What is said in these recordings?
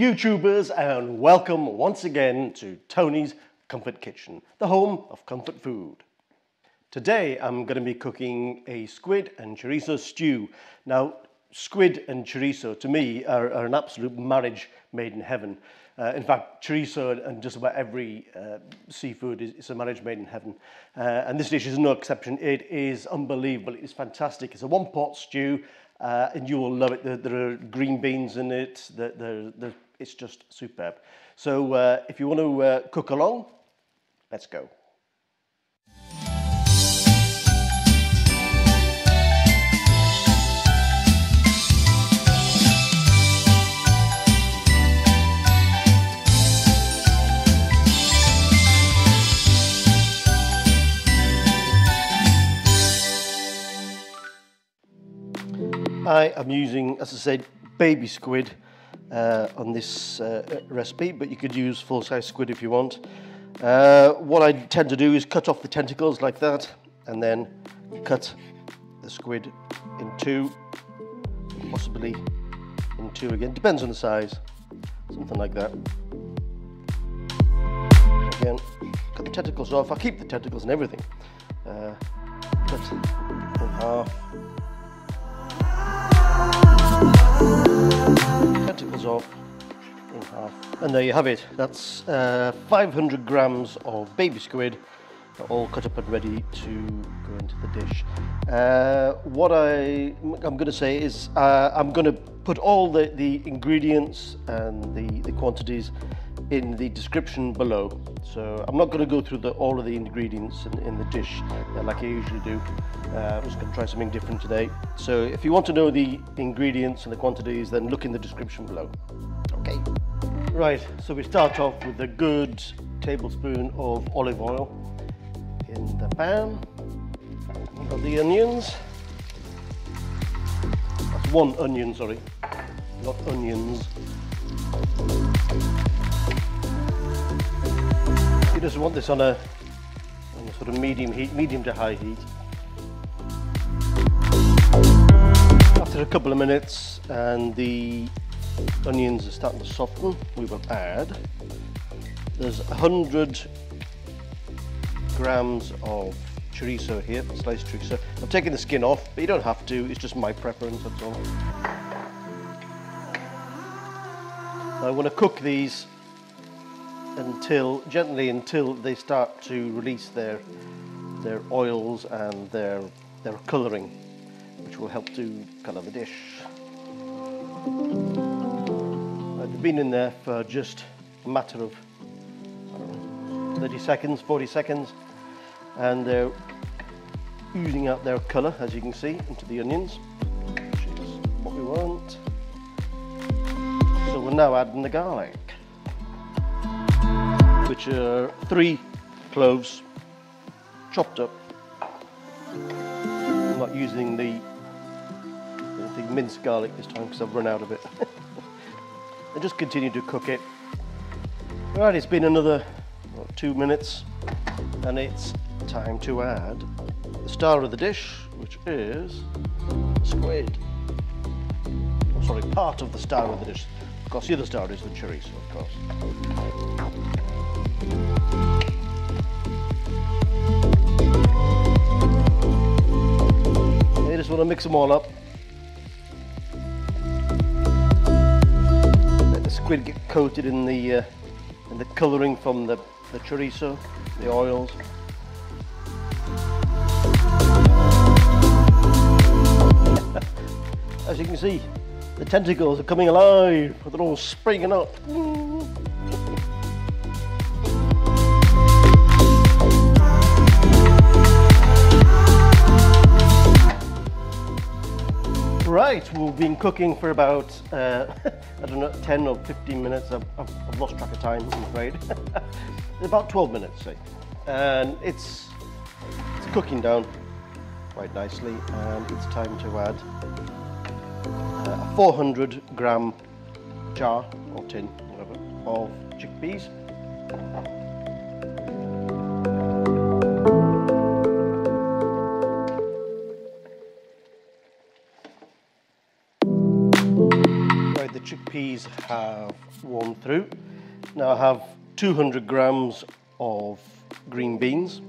YouTubers, and welcome once again to Tony's Comfort Kitchen, the home of comfort food. Today I'm going to be cooking a squid and chorizo stew. Now, squid and chorizo to me are an absolute marriage made in heaven. In fact, chorizo and just about every seafood is a marriage made in heaven. And this dish is no exception. It is unbelievable. It is fantastic. It's a one-pot stew. And you will love it. There are green beans in it. It's just superb. So if you want to cook along, let's go. I am using, as I said, baby squid on this recipe, but you could use full-size squid if you want. What I tend to do is cut off the tentacles like that, and then cut the squid in two, possibly in two again, depends on the size, something like that. Again, cut the tentacles off. I'll keep the tentacles and everything. Cut in half. Tentacles off in half, and there you have it. That's 500 grams of baby squid, all cut up and ready to go into the dish. What I'm going to say is I'm going to put all the ingredients and the quantities in the description below. So I'm not going to go through all of the ingredients in the dish like I usually do. I'm just going to try something different today. So if you want to know the ingredients and the quantities, then look in the description below. Okay. Right, so we start off with a good tablespoon of olive oil in the pan. We've got the onions. That's one onion, sorry, not onions. You just want this on a sort of medium heat, medium to high heat. After a couple of minutes and the onions are starting to soften, we will add, there's 100 grams of chorizo here, sliced chorizo. I'm taking the skin off, but you don't have to, it's just my preference, that's all. I want to cook these gently until they start to release their oils and their colouring, which will help to colour the dish. They've been in there for just a matter of 30 seconds, 40 seconds, and they're oozing out their colour, as you can see, into the onions, which is what we want. So we're now adding the garlic, which are 3 cloves chopped up. I'm not using the minced garlic this time because I've run out of it. And just continue to cook it. Right, it's been another 2 minutes, and it's time to add the star of the dish, which is squid. Oh, sorry, part of the star of the dish. Of course, the other star is the chorizo, of course. You just want to mix them all up. Let the squid get coated in the colouring from the chorizo, the oils. As you can see, the tentacles are coming alive. They're all springing up. Right, we've been cooking for about, I don't know, 10 or 15 minutes. I've lost track of time, I'm afraid. About 12 minutes, say. And it's cooking down quite nicely, and it's time to add a 400 gram jar or tin, whatever, of chickpeas. chickpeas have warmed through. Now I have 200 grams of green beans.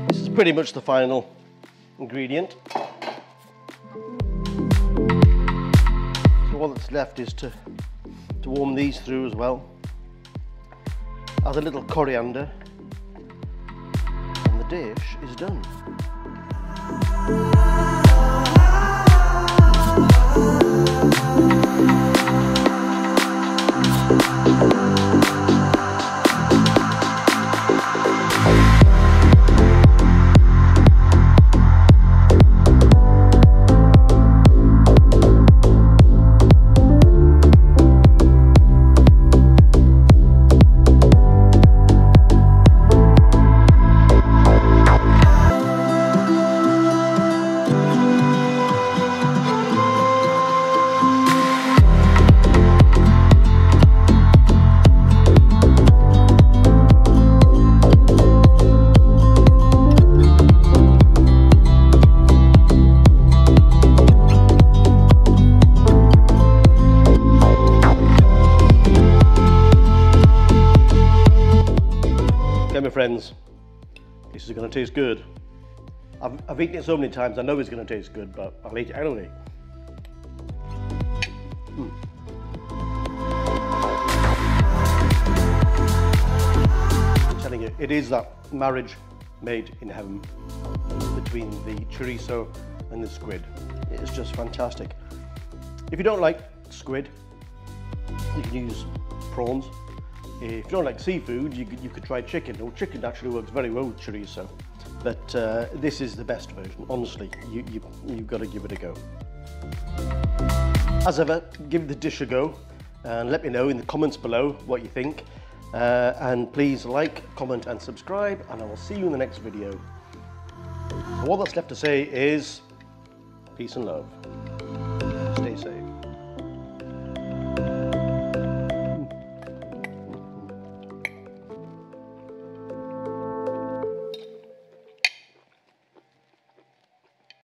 This is pretty much the final ingredient. So all that's left is to warm these through as well. Add a little coriander and the dish is done. Okay, my friends, this is going to taste good. I've eaten it so many times, I know it's going to taste good, but I'll eat it anyway. I'm telling you, it is that marriage made in heaven between the chorizo and the squid. It's just fantastic. If you don't like squid, you can use prawns. If you don't like seafood, you could try chicken. Well, chicken actually works very well with chorizo, but this is the best version. Honestly, you've got to give it a go. As ever, give the dish a go and let me know in the comments below what you think. And please like, comment and subscribe, and I will see you in the next video. All that's left to say is peace and love. Stay safe.